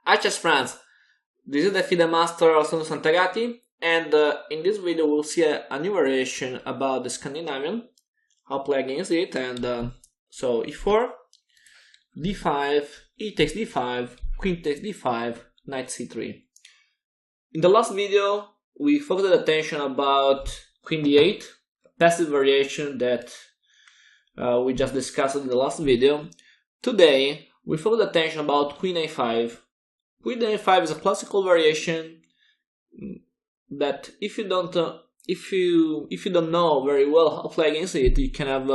Hi chess friends, this is the FIDE master Alessandro Santagati, and in this video we'll see a new variation about the Scandinavian, how to play against it, and so e4, d5, e takes d5, queen takes d5, knight c3. In the last video we focused attention about queen d8, passive variation that we just discussed in the last video. Today we focus attention about queen a5. Queen a5 is a classical variation that if you don't know very well how to play against it, you can have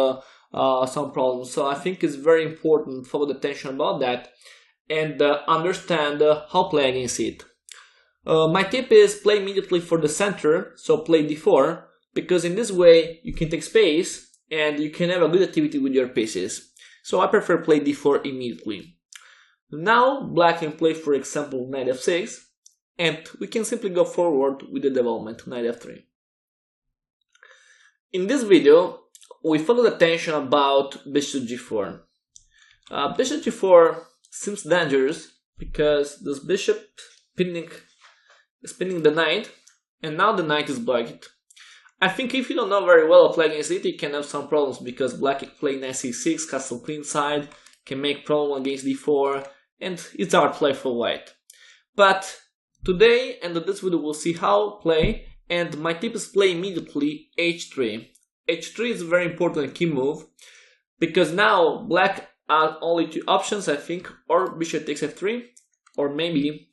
some problems. So I think it's very important to focus attention about that and understand how to play against it. My tip is play immediately for the center, so play d4, because in this way you can take space and you can have a good activity with your pieces. So I prefer play d4 immediately. Now black can play, for example, knight f6, and we can simply go forward with the development to knight f3. In this video we focus attention about bishop g4. Bishop g4 seems dangerous because this bishop is pinning the knight, and now the knight is blocked. I think if you don't know very well how to play against it, you can have some problems because black can play knight c6, castle queen side, can make problem against d4, and it's hard play for white. But today and in this video we'll see how to play, and my tip is play immediately h3. h3 is a very important key move because now black has only two options, I think, or bishop takes f3 or maybe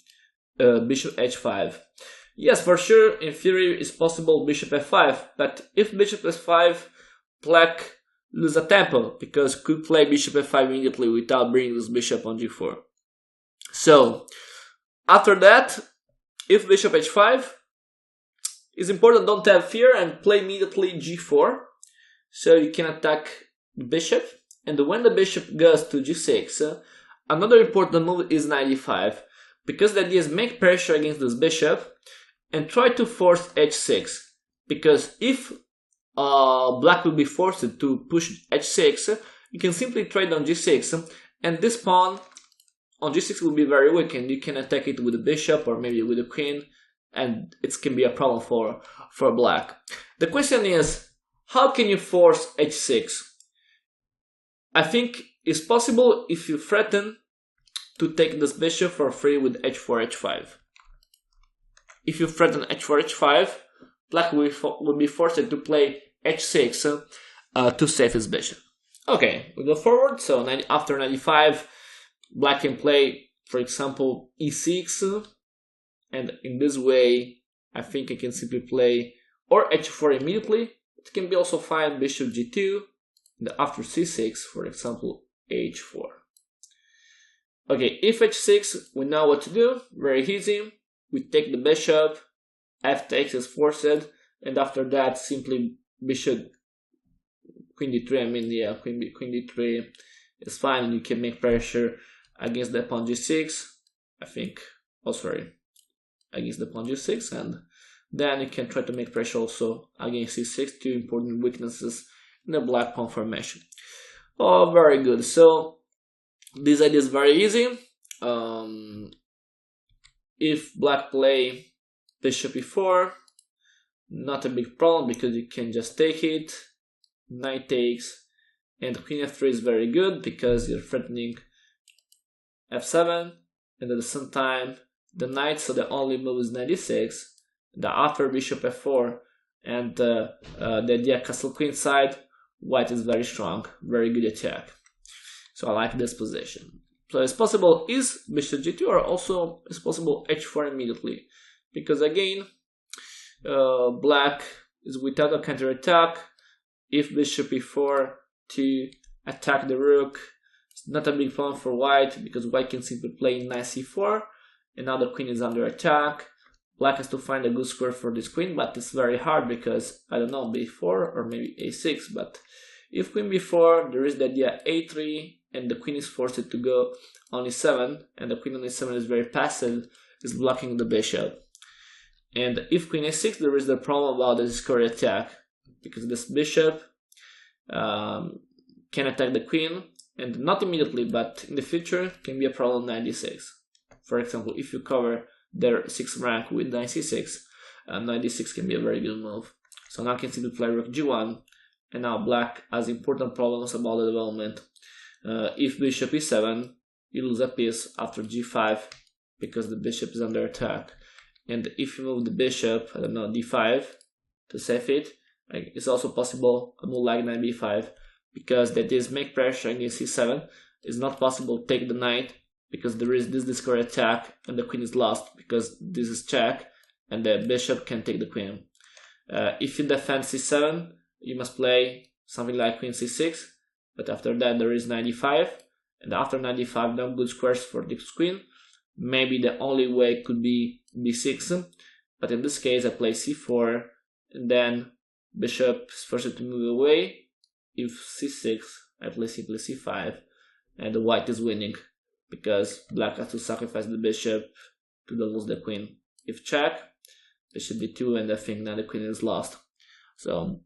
bishop h5. Yes, for sure, in theory it's possible bishop f5, but if bishop f5, black lose a tempo because could play bishop f5 immediately without bringing this bishop on g4. So after that, if bishop h5, it's important don't have fear and play immediately g4, so you can attack the bishop. And when the bishop goes to g6, another important move is knight e5, because the idea is make pressure against this bishop and try to force h6, because if black will be forced to push h6, you can simply trade on g6, and this pawn on g6 will be very weak, and you can attack it with a bishop or maybe with a queen, and it can be a problem for black. The question is, how can you force h6? I think it's possible if you threaten to take this bishop for free with h4, h5. If you threaten h4, h5, black will be forced to play h6 to save his bishop. Okay, we go forward. So after knight e5, black can play, for example, e6, and in this way I think I can simply play or h4 immediately. It can be also fine bishop g2, and after c6, for example, h4. Okay, if h6, we know what to do, very easy. We take the bishop, f takes is forced, and after that simply bishop queen d3, I mean, yeah, queen d3 is fine, and you can make pressure against the pawn g6, I think, sorry, against the pawn g6, and then you can try to make pressure also against c6, two important weaknesses in the black pawn formation. Oh, very good. So this idea is very easy. If black play bishop e4, not a big problem because you can just take it, knight takes, and queen f3 is very good because you're threatening f7, and at the same time the knight, so the only move is knight e6, the after bishop f4, and the idea castle queen side, white is very strong, very good attack. So I like this position. So it's possible is bishop g2, or also it's possible h4 immediately, because again black is without a counter attack. If bishop e4 to attack the rook, it's not a big problem for white because white can simply play knight c4, and now the queen is under attack. Black has to find a good square for this queen, but it's very hard because, I don't know, b4 or maybe a6, but if queen b4, there is the idea a3, and the queen is forced to go on e7, and the queen on e7 is very passive, is blocking the bishop. And if queen a6, there is the problem about the square attack, because this bishop can attack the queen, and not immediately, but in the future can be a problem knight d6. For example, if you cover their 6th rank with knight c6, knight d6 can be a very good move. So now I can simply play rook g1, and now black has important problems about the development. If bishop e7, you lose a piece after g5 because the bishop is under attack. And if you move the bishop, I don't know, d5 to save it, it's also possible a move like knight b5, because that is make pressure against c7. It's not possible to take the knight because there is this square attack and the queen is lost because this is check and the bishop can take the queen. If you defend c7, you must play something like queen c6, but after that there is knight d5, and after knight d5 no good squares for this queen. Maybe the only way could be b6, but in this case I play c4, and then bishop is forced to move away. If c6, I play simply c5, and the white is winning because black has to sacrifice the bishop to lose the queen. If check, bishop b2, and I think now the queen is lost. So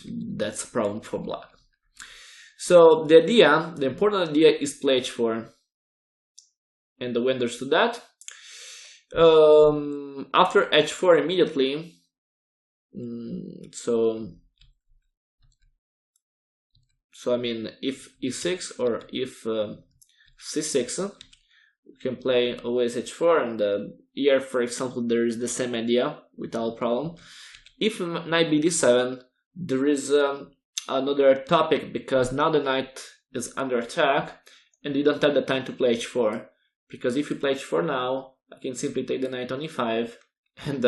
that's a problem for black. So the important idea is play h4, and the way I understood that. After h4 immediately, so I mean, if e6 or if c6, we can play always h4, and here, for example, there is the same idea without problem. If knight bd7, there is another topic, because now the knight is under attack, and you don't have the time to play h4. Because if you play h4 now, I can simply take the knight on e5, and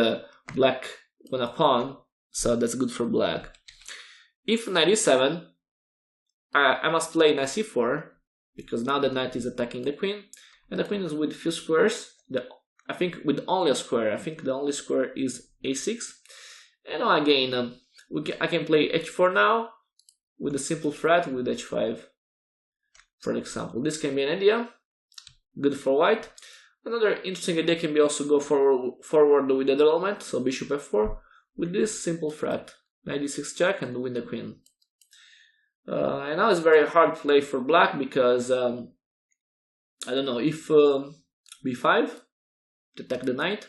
black won a pawn, so that's good for black. If knight e7, I must play knight c4, because now the knight is attacking the queen, and the queen is with few squares. I think with only a square. I think the only square is a6. And now again, I can play h4 now with a simple threat with h5, for example. This can be an idea, good for white. Another interesting idea can be also go forward with the development, so bishop f4 with this simple threat, knight d6 check, and win the queen. And now it's very hard play for black because I don't know, if b5 to attack the knight,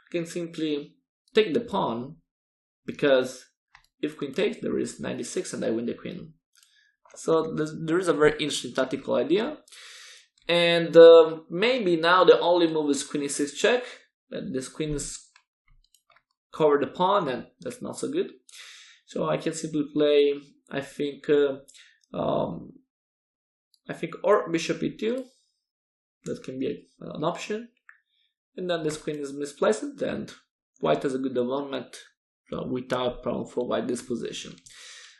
I can simply take the pawn, because if queen takes, there is knight d6 and I win the queen. So there is a very interesting tactical idea. And maybe now the only move is queen e6 check, that this queen is cover the pawn, and that's not so good. So I can simply play, I think or bishop e2, that can be an option. And then this queen is misplaced, and white has a good development without problem for white this position.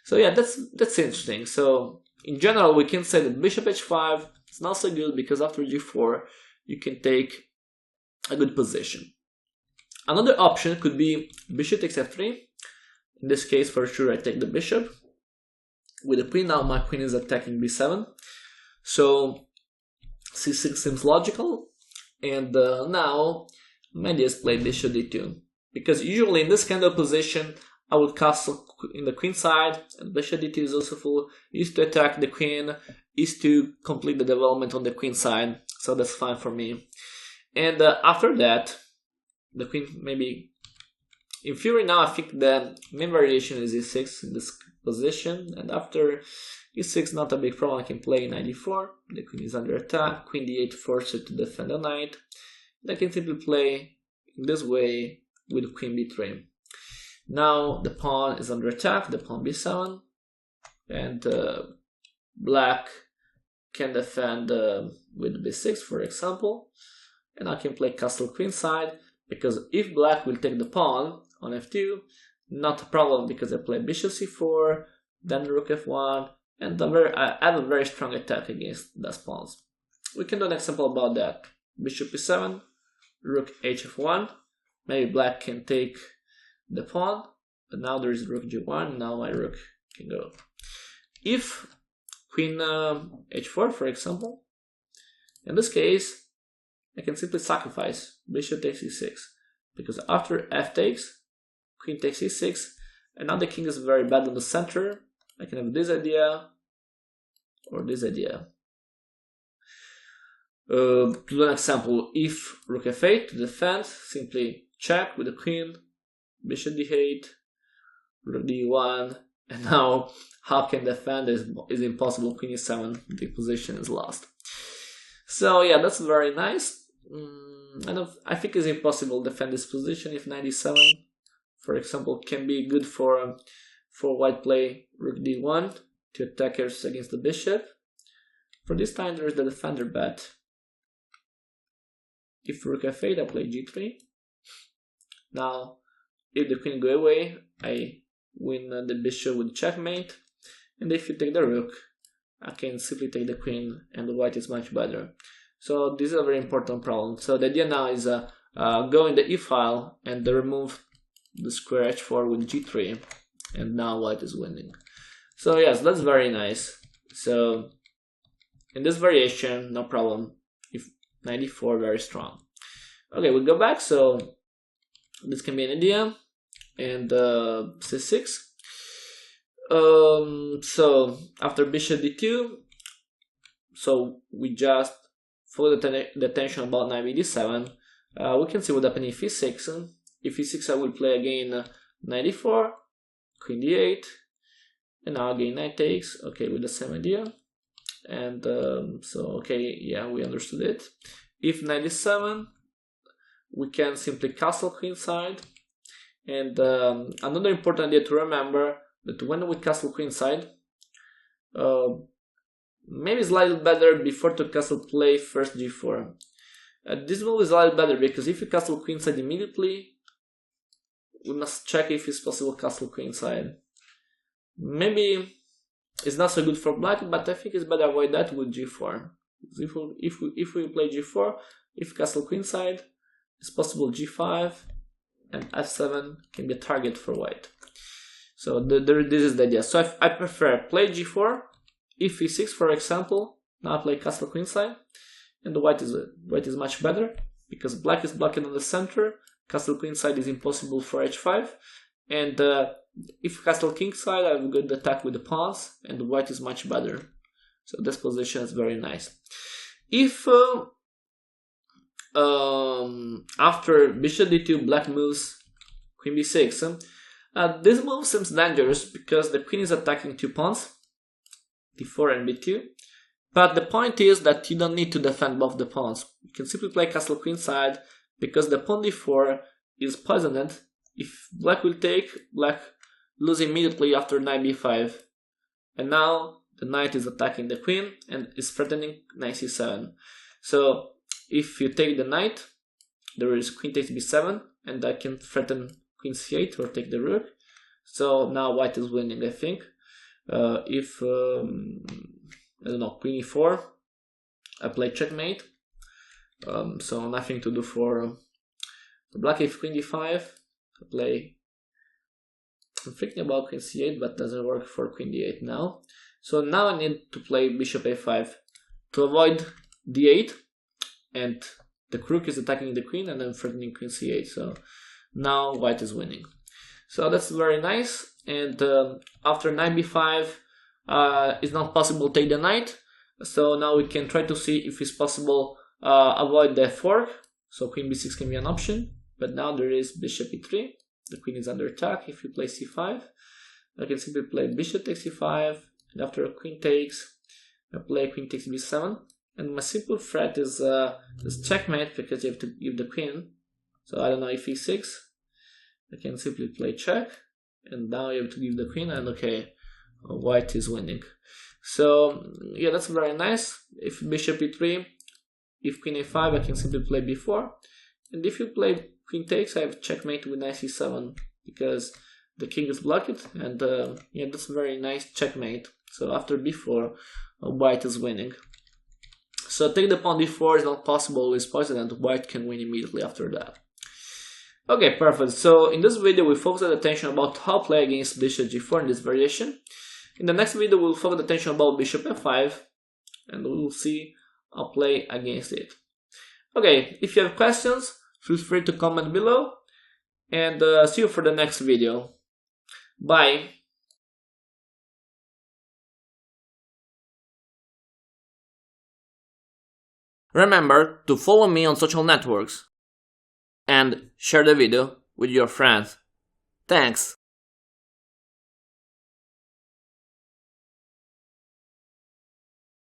So yeah, that's interesting. So in general, we can say that bishop h5 is not so good, because after g4 you can take a good position. Another option could be bishop takes f3. In this case, for sure, I take the bishop with the queen. Now my queen is attacking b7, so c6 seems logical. And now my idea is play bishop d2, because usually in this kind of position I would castle in the queen side, and bishop d2 is also full, is to attack the queen, is to complete the development on the queen side, so that's fine for me. And after that, the queen maybe, in theory now I think the main variation is e6 in this position, and after e6 not a big problem, I can play knight d4, the queen is under attack, queen d8 forces to defend the knight, and I can simply play in this way with queen b3. Now the pawn is under attack, the pawn b7, and black can defend with b6, for example, and I can play castle queen side, because if black will take the pawn on f2, not a problem, because I play bishop c4, then rook f1, and I have a very strong attack against those pawns. We can do an example about that. Bishop e7, rook hf1, maybe black can take the pawn, but now there is rook g1, now my rook can go. If queen h4, for example, in this case, I can simply sacrifice bishop takes e6, because after f takes, queen takes e6, and now the king is very bad on the center. I can have this idea or this idea. To do an example, if rook f8 to defend, simply check with the queen, bishop d8, rook d1, and now how can defend is impossible. Queen e7, the position is lost. So yeah, that's very nice. I think it's impossible to defend this position if knight e7, for example, can be good for white play rook d1 to attackers against the bishop. For this time, there is the defender bet. If rook f8, I play g3. Now, if the queen go away, I win the bishop with checkmate. And if you take the rook, I can simply take the queen, and the white is much better. So this is a very important problem. So the idea now is go in the e file and remove the square h4 with g3, and now white is winning. So yes, that's very nice. So in this variation, no problem. If 94, very strong. Okay, we go back. So this can be an idea, and c6. So after bishop d2, so we just follow the attention about knight d7. We can see what happened if e6. If e6, I will play again knight d4, queen d8, and now again knight takes. Okay, with the same idea. And so okay, yeah, we understood it. If knight d7, we can simply castle queenside. And another important idea to remember, that when we castle queenside, maybe it's slightly better before to castle play first g4. This move is slightly better because if you castle queenside immediately, we must check if it's possible castle queenside. Maybe it's not so good for black, but I think it's better avoid that with g4. If we play g4, if castle queenside, it's possible g5, and f7 can be a target for white. So this is the idea. So I prefer play g4, if e6 for example, now play castle queenside, and the white is much better because black is blocking on the center. Castle queenside is impossible for h5, and if castle kingside, I will get the attack with the pawns, and the white is much better. So this position is very nice. If after bishop d2, black moves queen b6, this move seems dangerous because the queen is attacking two pawns, d4 and b2. But the point is that you don't need to defend both the pawns. You can simply play castle queenside because the pawn d4 is poisoned. If black will take, black lose immediately after knight b5. And now the knight is attacking the queen and is threatening knight c7. So if you take the knight, there is queen takes b7, and I can threaten queen c8 or take the rook. So now white is winning, I think. If I don't know, queen e4, I play checkmate. So nothing to do for black. If queen d5, I play. I'm thinking about queen c8, but doesn't work for queen d8 now. So now I need to play bishop a5 to avoid d8, and the rook is attacking the queen and then threatening queen c8. So now white is winning. So that's very nice. And after knight b5, it's not possible to take the knight. So now we can try to see if it's possible avoid the fork. So queen b6 can be an option. But now there is bishop e3. The queen is under attack. If you play c5, I can simply play bishop takes c5. And after queen takes, I play queen takes b7. And my simple threat is checkmate because you have to give the queen. So I don't know, if e6, I can simply play check. And now you have to give the queen, and okay, white is winning. So yeah, that's very nice. If bishop e3, if queen a5, I can simply play b4. And if you play queen takes, I have checkmate with knight c7 because the king is blocked. And yeah, that's a very nice checkmate. So after b4, white is winning. So take the pawn d4 is not possible, it's poisoned, and white can win immediately after that. Okay, perfect. So in this video, we focused attention about how to play against bishop g4 in this variation. In the next video, we'll focus attention about bishop f5, and we'll see how to play against it. Okay, if you have questions, feel free to comment below, and see you for the next video. Bye. Remember to follow me on social networks and share the video with your friends. Thanks!